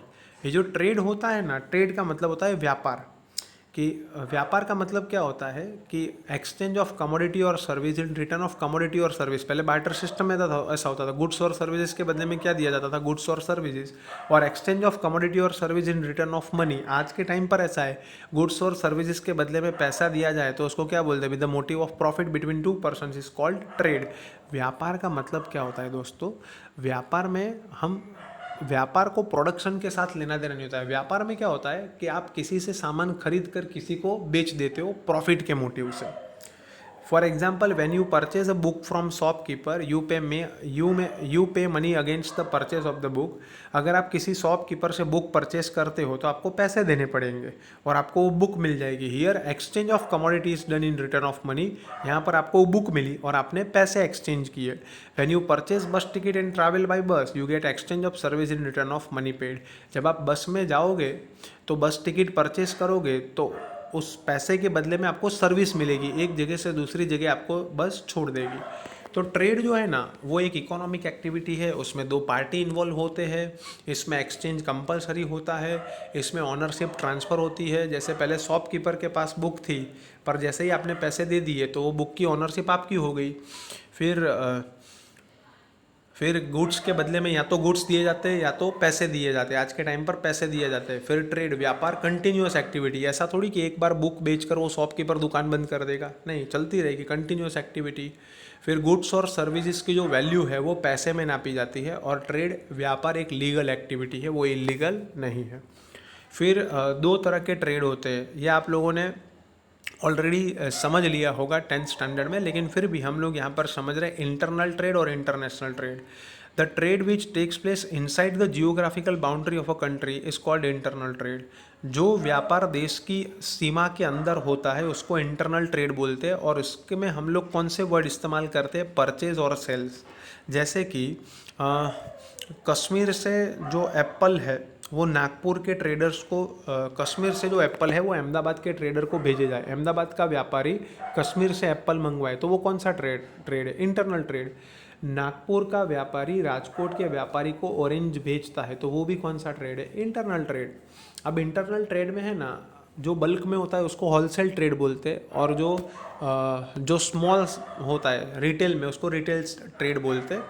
ये जो ट्रेड होता है ना, ट्रेड का मतलब होता है व्यापार। कि व्यापार का मतलब क्या होता है कि एक्सचेंज ऑफ कमोडिटी और service in return of commodity और सर्विस। पहले बार्टर सिस्टम में ऐसा होता था, गुड्स और सर्विसेज के बदले में क्या दिया जाता था, गुड्स और सर्विसेज, और एक्सचेंज ऑफ कमोडिटी और service in return of money. आज के टाइम पर ऐसा है, गुड्स और सर्विसेज के बदले में पैसा दिया जाए तो उसको क्या बोलते हैं, with the motive of profit between 2 persons is called trade. व्यापार का मतलब क्या होता है दोस्तों, व्यापार को प्रोडक्शन के साथ लेना देना नहीं होता है। व्यापार में क्या होता है कि आप किसी से सामान खरीद कर किसी को बेच देते हो प्रॉफिट के मोटिव से। For example, when you purchase a book from shopkeeper, you pay money against the purchase of the book. अगर आप किसी शॉपकीपर से बुक परचेज करते हो तो आपको पैसे देने पड़ेंगे और आपको वो बुक मिल जाएगी। Here exchange of commodity is done in return of money. यहाँ पर आपको वो बुक मिली और आपने पैसे एक्सचेंज किए। When you purchase bus ticket and travel by bus, you get exchange of service in return of money paid. जब आप बस में जाओगे तो बस टिकट परचेज करोगे तो उस पैसे के बदले में आपको सर्विस मिलेगी, एक जगह से दूसरी जगह आपको बस छोड़ देगी। तो ट्रेड जो है ना वो एक इकोनॉमिक एक्टिविटी है, उसमें 2 पार्टी इन्वॉल्व होते हैं, इसमें एक्सचेंज कंपलसरी होता है, इसमें ऑनरशिप ट्रांसफ़र होती है। जैसे पहले शॉपकीपर के पास बुक थी, पर जैसे ही आपने पैसे दे दिए तो वो बुक की ऑनरशिप आपकी हो गई। फिर गुड्स के बदले में या तो गुड्स दिए जाते हैं या तो पैसे दिए जाते हैं। आज के टाइम पर पैसे दिए जाते हैं। फिर ट्रेड, व्यापार कंटिन्यूअस एक्टिविटी। ऐसा थोड़ी कि एक बार बुक बेचकर वो शॉपकीपर दुकान बंद कर देगा, नहीं, चलती रहेगी, कंटिन्यूअस एक्टिविटी। फिर गुड्स और सर्विसेज की जो वैल्यू है वो पैसे में नापी जाती है। और ट्रेड, व्यापार एक लीगल एक्टिविटी है, वो इलीगल नहीं है। फिर 2 तरह के ट्रेड होते हैं, ये आप लोगों ने ऑलरेडी समझ लिया होगा 10th स्टैंडर्ड में, लेकिन फिर भी हम लोग यहाँ पर समझ रहे हैं इंटरनल ट्रेड और international trade. The trade which takes place inside the geographical boundary of a country is called internal trade. जो व्यापार देश की सीमा के अंदर होता है उसको इंटरनल ट्रेड बोलते हैं। और इसके में हम लोग कौन से वर्ड इस्तेमाल करते हैं, परचेज और सेल्स। जैसे कि कश्मीर से जो एप्पल है वो नागपुर के ट्रेडर्स को कश्मीर से जो एप्पल है वो अहमदाबाद के ट्रेडर को भेजे जाए, अहमदाबाद का व्यापारी कश्मीर से एप्पल मंगवाए, तो वो कौन सा ट्रेड है? Internal trade. नागपुर का व्यापारी राजकोट के व्यापारी को ऑरेंज बेचता है, तो वो भी कौन सा ट्रेड है? Internal trade. अब इंटरनल ट्रेड में है ना, जो बल्क में होता है उसको होलसेल ट्रेड बोलते हैं, और जो स्मॉल होता है रिटेल में उसको रिटेल ट्रेड बोलते हैं।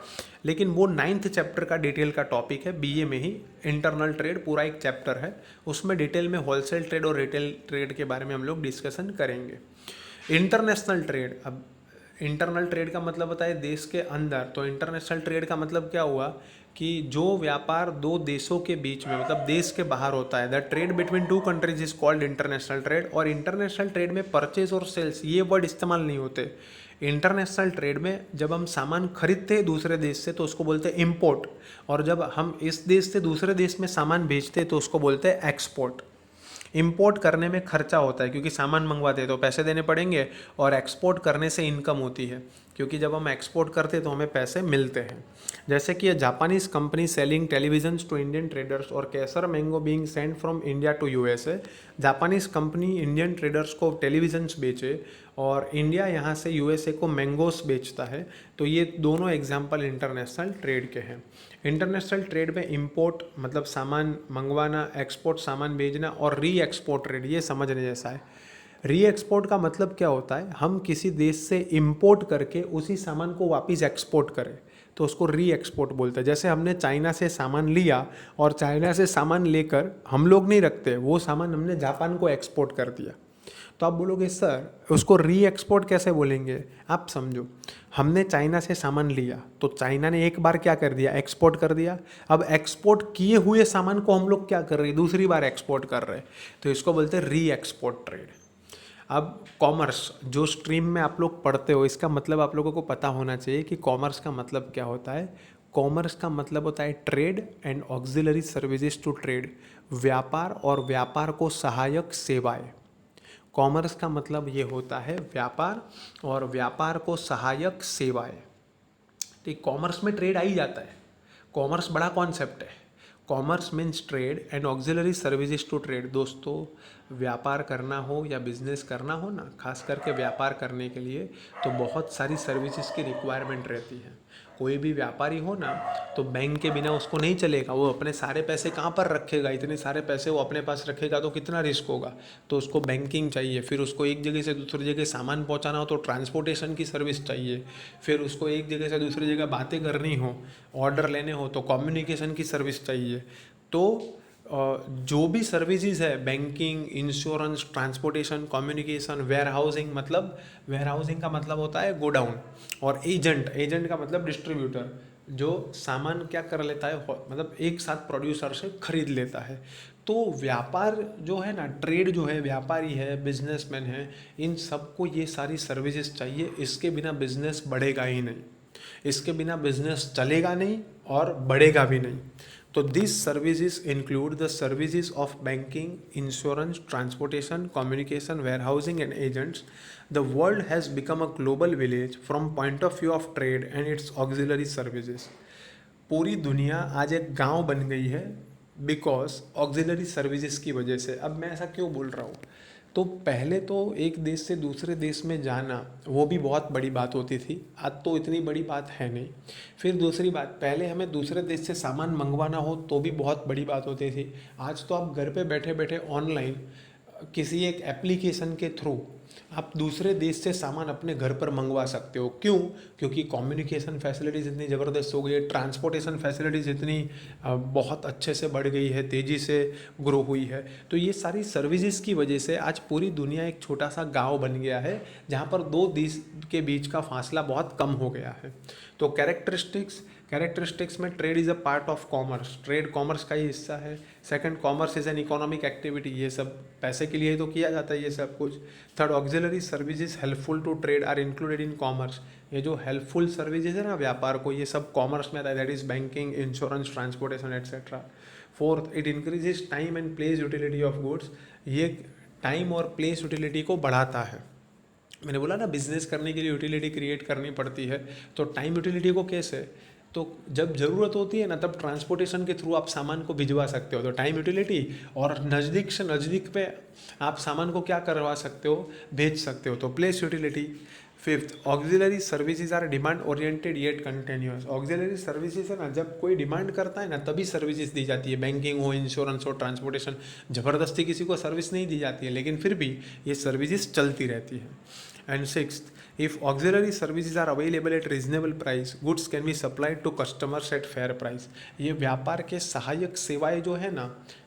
लेकिन वो 9th चैप्टर का डिटेल का टॉपिक है बीए में ही। इंटरनल ट्रेड पूरा एक चैप्टर है, उसमें डिटेल में होलसेल ट्रेड और रिटेल ट्रेड के बारे में हम लोग डिस्कशन करेंगे। इंटरनेशनल ट्रेड, अब इंटरनल ट्रेड का मतलब होता है देश के अंदर, तो इंटरनेशनल ट्रेड का मतलब क्या हुआ कि जो व्यापार दो देशों के बीच में, मतलब देश के बाहर होता है, the trade between two countries is called international trade. और इंटरनेशनल ट्रेड में परचेज और सेल्स ये वर्ड इस्तेमाल नहीं होते। इंटरनेशनल ट्रेड में जब हम सामान खरीदते हैं दूसरे देश से तो उसको बोलते हैं इम्पोर्ट, और जब हम इस देश से दूसरे देश में सामान भेजते हैं तो उसको बोलते हैं एक्सपोर्ट। इंपोर्ट करने में खर्चा होता है क्योंकि सामान मंगवाते हैं तो पैसे देने पड़ेंगे, और एक्सपोर्ट करने से इनकम होती है क्योंकि जब हम एक्सपोर्ट करते हैं तो हमें पैसे मिलते हैं। जैसे कि ये Japanese company selling televisions to Indian traders और Kesar mango being send from India to USA. Japanese company Indian traders को टेलीविजन्स बेचे और इंडिया यहाँ से यूएसए को मैंगोस बेचता है। तो ये दोनों एग्जाम्पल इंटरनेशनल ट्रेड के हैं। इंटरनेशनल ट्रेड में इंपोर्ट मतलब सामान मंगवाना, एक्सपोर्ट सामान भेजना, और री एक्सपोर्ट ट्रेड ये समझने जैसा है। री एक्सपोर्ट का मतलब क्या होता है? हम किसी देश से इंपोर्ट करके उसी सामान को वापस एक्सपोर्ट करें तो उसको री एक्सपोर्ट बोलते हैं। जैसे हमने चाइना से सामान लिया और चाइना से सामान लेकर हम लोग नहीं रखते, वो सामान हमने जापान को एक्सपोर्ट कर दिया, तो आप बोलोगे सर उसको री एक्सपोर्ट कैसे बोलेंगे? आप समझो, हमने चाइना से सामान लिया तो चाइना ने एक बार क्या कर दिया? एक्सपोर्ट कर दिया। अब एक्सपोर्ट किए हुए सामान को हम लोग क्या कर रहे हैं? दूसरी बार एक्सपोर्ट कर रहे हैं, तो इसको बोलते हैं री एक्सपोर्ट ट्रेड। अब कॉमर्स जो स्ट्रीम में आप लोग पढ़ते हो, इसका मतलब आप लोगों को पता होना चाहिए कि कॉमर्स का मतलब क्या होता है। कॉमर्स का मतलब होता है trade and auxiliary services to trade, व्यापार और व्यापार को सहायक सेवाएं। कॉमर्स का मतलब ये होता है व्यापार और व्यापार को सहायक सेवाएं। तो कॉमर्स में ट्रेड आ ही जाता है, कॉमर्स बड़ा कॉन्सेप्ट है। Commerce means trade and auxiliary services to trade. दोस्तों, व्यापार करना हो या बिजनेस करना हो ना, खास करके व्यापार करने के लिए तो बहुत सारी सर्विसेज की रिक्वायरमेंट रहती है। कोई भी व्यापारी हो ना तो बैंक के बिना उसको नहीं चलेगा। वो अपने सारे पैसे कहाँ पर रखेगा? इतने सारे पैसे वो अपने पास रखेगा तो कितना रिस्क होगा। तो उसको बैंकिंग चाहिए, फिर उसको एक जगह से दूसरी जगह सामान पहुँचाना हो तो ट्रांसपोर्टेशन की सर्विस चाहिए, फिर उसको एक जगह से दूसरी जगह बातें करनी हो, ऑर्डर लेने हो तो कम्युनिकेशन की सर्विस चाहिए। तो जो भी सर्विसेज है, banking, insurance, transportation, communication, warehousing, मतलब वेयर हाउसिंग का मतलब होता है गोडाउन, और एजेंट, एजेंट का मतलब डिस्ट्रीब्यूटर, जो सामान क्या कर लेता है, मतलब एक साथ प्रोड्यूसर से खरीद लेता है। तो व्यापार जो है ना, ट्रेड जो है, व्यापारी है, बिजनेसमैन है, इन सबको ये सारी सर्विसेज चाहिए। इसके बिना बिजनेस बढ़ेगा ही नहीं, इसके बिना बिजनेस चलेगा नहीं और बढ़ेगा भी नहीं। तो this services include the services of banking, insurance, transportation, communication, warehousing and agents. The world has become a global village from point of view of trade and it's auxiliary services. पूरी दुनिया आज एक गांव बन गई है बिकॉज ऑक्सिलरी सर्विसेज की वजह से। अब मैं ऐसा क्यों बोल रहा हूँ? तो पहले तो एक देश से दूसरे देश में जाना वो भी बहुत बड़ी बात होती थी, आज तो इतनी बड़ी बात है नहीं। फिर दूसरी बात, पहले हमें दूसरे देश से सामान मंगवाना हो तो भी बहुत बड़ी बात होती थी। आज तो आप घर पे बैठे बैठे ऑनलाइन किसी एक एप्लीकेशन के थ्रू आप दूसरे देश से सामान अपने घर पर मंगवा सकते हो। क्यों? क्योंकि कम्युनिकेशन फैसिलिटीज़ इतनी ज़बरदस्त हो गई है, ट्रांसपोर्टेशन फैसिलिटीज़ इतनी बहुत अच्छे से बढ़ गई है, तेज़ी से ग्रो हुई है। तो ये सारी सर्विसेज की वजह से आज पूरी दुनिया एक छोटा सा गांव बन गया है जहाँ पर दो देश के बीच का फासला बहुत कम हो गया है। तो कैरेक्टरिस्टिक्स में trade is a part of commerce, trade commerce का ही हिस्सा है। Second, commerce is an economic activity, ये सब पैसे के लिए ही तो किया जाता है ये सब कुछ। Third, auxiliary services helpful to trade are included in commerce. ये जो हेल्पफुल सर्विसेज है ना व्यापार को, ये सब कॉमर्स में आता है, that is banking, insurance, transportation etcetera. Fourth, it increases time and place utility of goods. ये टाइम और प्लेस यूटिलिटी को बढ़ाता है। मैंने बोला ना बिजनेस करने के लिए यूटिलिटी क्रिएट करनी पड़ती है, तो टाइम यूटिलिटी को कैसे? तो जब ज़रूरत होती है ना तब ट्रांसपोर्टेशन के थ्रू आप सामान को भिजवा सकते हो, तो टाइम यूटिलिटी। और नज़दीक से नज़दीक पे आप सामान को क्या करवा सकते हो, भेज सकते हो, तो place utility. Fifth, auxiliary services are demand oriented yet continuous. Auxiliary services है ना, जब कोई डिमांड करता है ना तभी सर्विसेज दी जाती है, बैंकिंग हो, इंश्योरेंस हो, ट्रांसपोर्टेशन। ज़बरदस्ती किसी को सर्विस नहीं दी जाती है, लेकिन फिर भी ये सर्विसेज चलती रहती है। And sixth, if auxiliary services are available at reasonable price, goods can be supplied to customers at fair price। ये व्यापार के सहायक सेवाएं जो है ना,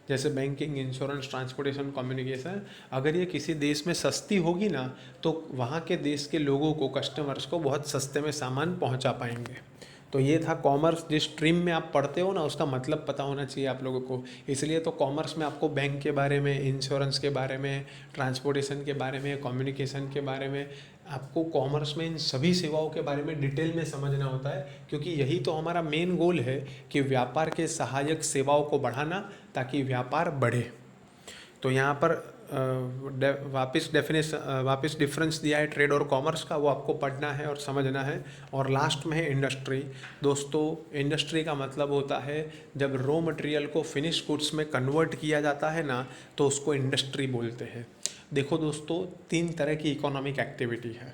जैसे बैंकिंग, इंश्योरेंस, ट्रांसपोर्टेशन, कम्युनिकेशन, अगर ये किसी देश में सस्ती होगी ना तो वहाँ के देश के लोगों को, कस्टमर्स को बहुत सस्ते में सामान पहुँचा पाएंगे। तो ये था कॉमर्स। जिस स्ट्रीम में आप पढ़ते हो ना उसका मतलब पता होना चाहिए आप लोगों को। इसलिए तो कॉमर्स में आपको बैंक के बारे में, इंश्योरेंस के बारे में, ट्रांसपोर्टेशन के बारे में, कम्युनिकेशन के बारे में, आपको कॉमर्स में इन सभी सेवाओं के बारे में डिटेल में समझना होता है, क्योंकि यही तो हमारा मेन गोल है कि व्यापार के सहायक सेवाओं को बढ़ाना ताकि व्यापार बढ़े। तो यहाँ पर वापस डिफरेंस दिया है ट्रेड और कॉमर्स का, वो आपको पढ़ना है और समझना है। और लास्ट में है इंडस्ट्री। दोस्तों, इंडस्ट्री का मतलब होता है जब रॉ मटेरियल को फिनिश गुड्स में कन्वर्ट किया जाता है ना तो उसको इंडस्ट्री बोलते हैं। देखो दोस्तों, 3 तरह की इकोनॉमिक एक्टिविटी है,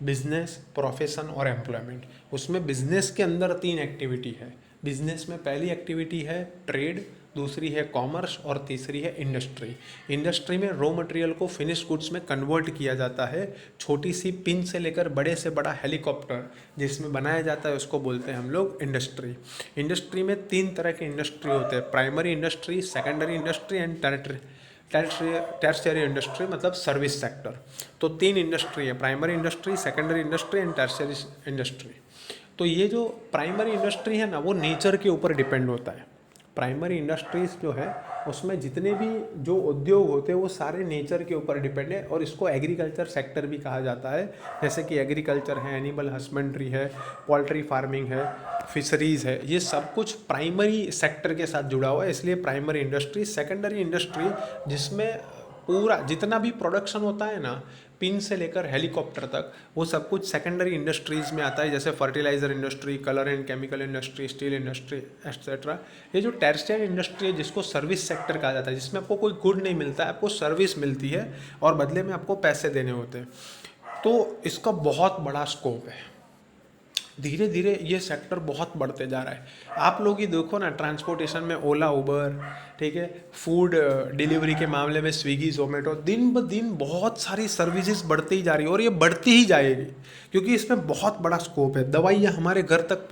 बिजनेस, प्रोफेशन और एम्प्लॉयमेंट। उसमें बिजनेस के अंदर 3 एक्टिविटी है। बिजनेस में पहली एक्टिविटी है ट्रेड, दूसरी है कॉमर्स और तीसरी है इंडस्ट्री। इंडस्ट्री में रॉ मटेरियल को फिनिश गुड्स में कन्वर्ट किया जाता है। छोटी सी पिन से लेकर बड़े से बड़ा हेलीकॉप्टर जिसमें बनाया जाता है उसको बोलते हैं हम लोग इंडस्ट्री। इंडस्ट्री में 3 तरह के इंडस्ट्री होते हैं, primary industry, secondary industry and tertiary industry, मतलब सर्विस सेक्टर। तो 3 इंडस्ट्री है, primary industry, secondary industry and tertiary industry. तो ये जो प्राइमरी इंडस्ट्री है ना वो नेचर के ऊपर डिपेंड होता है। प्राइमरी इंडस्ट्रीज जो है उसमें जितने भी जो उद्योग होते हैं वो सारे नेचर के ऊपर डिपेंड है, और इसको एग्रीकल्चर सेक्टर भी कहा जाता है। जैसे कि एग्रीकल्चर है, एनिमल हस्बेंड्री है, पोल्ट्री फार्मिंग है, फिशरीज़ है, ये सब कुछ प्राइमरी सेक्टर के साथ जुड़ा हुआ है, इसलिए प्राइमरी इंडस्ट्री। सेकेंडरी इंडस्ट्री जिसमें पूरा जितना भी प्रोडक्शन होता है ना, पिन से लेकर हेलीकॉप्टर तक, वो सब कुछ सेकेंडरी इंडस्ट्रीज़ में आता है, जैसे fertiliser industry, colour and chemical industry, steel industry etcetera. ये जो टर्शियरी इंडस्ट्री है जिसको सर्विस सेक्टर कहा जाता है, जिसमें आपको कोई गुड नहीं मिलता है, आपको सर्विस मिलती है और बदले में आपको पैसे देने होते हैं, तो इसका बहुत बड़ा स्कोप है। धीरे धीरे ये सेक्टर बहुत बढ़ते जा रहा है। आप लोग ही देखो ना, ट्रांसपोर्टेशन में ओला, उबर, ठीक है, फूड डिलीवरी के मामले में स्विगी, जोमेटो, दिन ब दिन बहुत सारी सर्विसेज बढ़ती ही जा रही है और ये बढ़ती ही जाएगी, क्योंकि इसमें बहुत बड़ा स्कोप है। दवाइयाँ हमारे घर तक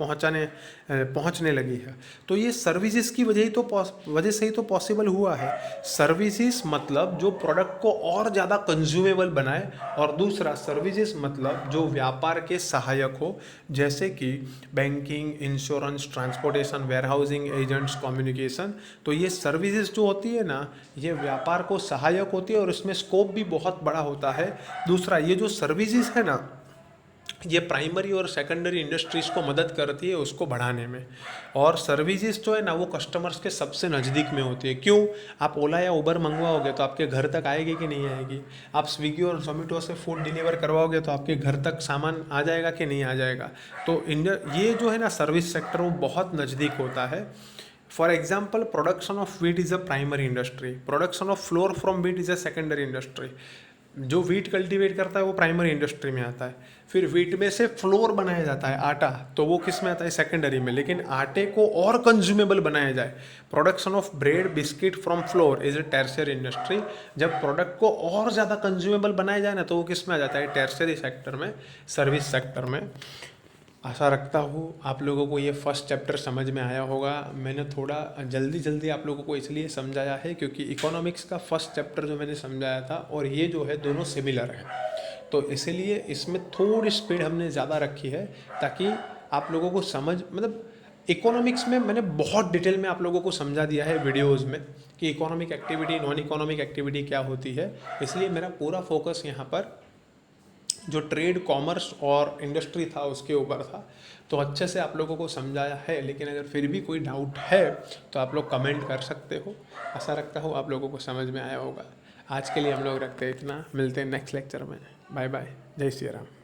पहुँचने लगी है, तो ये सर्विसेज की वजह से ही तो पॉसिबल हुआ है। सर्विसेज मतलब जो प्रोडक्ट को और ज़्यादा कंज्यूमेबल बनाए, और दूसरा सर्विसेज मतलब जो व्यापार के सहायक हो, जैसे कि banking, insurance, transportation, warehousing, agents, communication. तो ये सर्विसेज जो होती है ना, ये व्यापार को सहायक होती है और इसमें स्कोप भी बहुत बड़ा होता है। दूसरा, ये जो सर्विसेज है ना, ये प्राइमरी और सेकेंडरी इंडस्ट्रीज़ को मदद करती है उसको बढ़ाने में। और सर्विसेज जो है ना वो कस्टमर्स के सबसे नज़दीक में होती है। क्यों? आप ओला या उबर मंगवाओगे तो आपके घर तक आएगी कि नहीं आएगी? आप स्विगी और जोमेटो से फूड डिलीवर करवाओगे तो आपके घर तक सामान आ जाएगा कि नहीं आ जाएगा? तो ये जो है ना सर्विस सेक्टर, वो बहुत नज़दीक होता है। For example, production of wheat is a primary industry, production of floor from wheat is a secondary industry. जो वीट कल्टीवेट करता है वो प्राइमरी इंडस्ट्री में आता है। फिर वीट में से फ्लोर बनाया जाता है, आटा, तो वो किस में आता है? सेकेंडरी में। लेकिन आटे को और कंज्यूमेबल बनाया जाए, production of bread, biscuit from floor is a tertiary industry. जब प्रोडक्ट को और ज़्यादा कंज्यूमेबल बनाया जाए ना तो वो किस में आ जाता है? टर्शियरी सेक्टर में, सर्विस सेक्टर में। आशा रखता हूँ आप लोगों को ये फर्स्ट चैप्टर समझ में आया होगा। मैंने थोड़ा जल्दी आप लोगों को इसलिए समझाया है क्योंकि इकोनॉमिक्स का फर्स्ट चैप्टर जो मैंने समझाया था और ये जो है दोनों सिमिलर हैं, तो इसीलिए इसमें थोड़ी स्पीड हमने ज़्यादा रखी है ताकि आप लोगों को मतलब इकोनॉमिक्स में मैंने बहुत डिटेल में आप लोगों को समझा दिया है वीडियोज़ में कि economic activity, non economic activity क्या होती है। इसलिए मेरा पूरा फोकस यहाँ पर जो ट्रेड, कॉमर्स और इंडस्ट्री था उसके ऊपर था, तो अच्छे से आप लोगों को समझाया है। लेकिन अगर फिर भी कोई डाउट है तो आप लोग कमेंट कर सकते हो। आशा रखता हूँ आप लोगों को समझ में आया होगा। आज के लिए हम लोग रखते हैं इतना, मिलते हैं नेक्स्ट लेक्चर में। बाय बाय, जय श्री राम।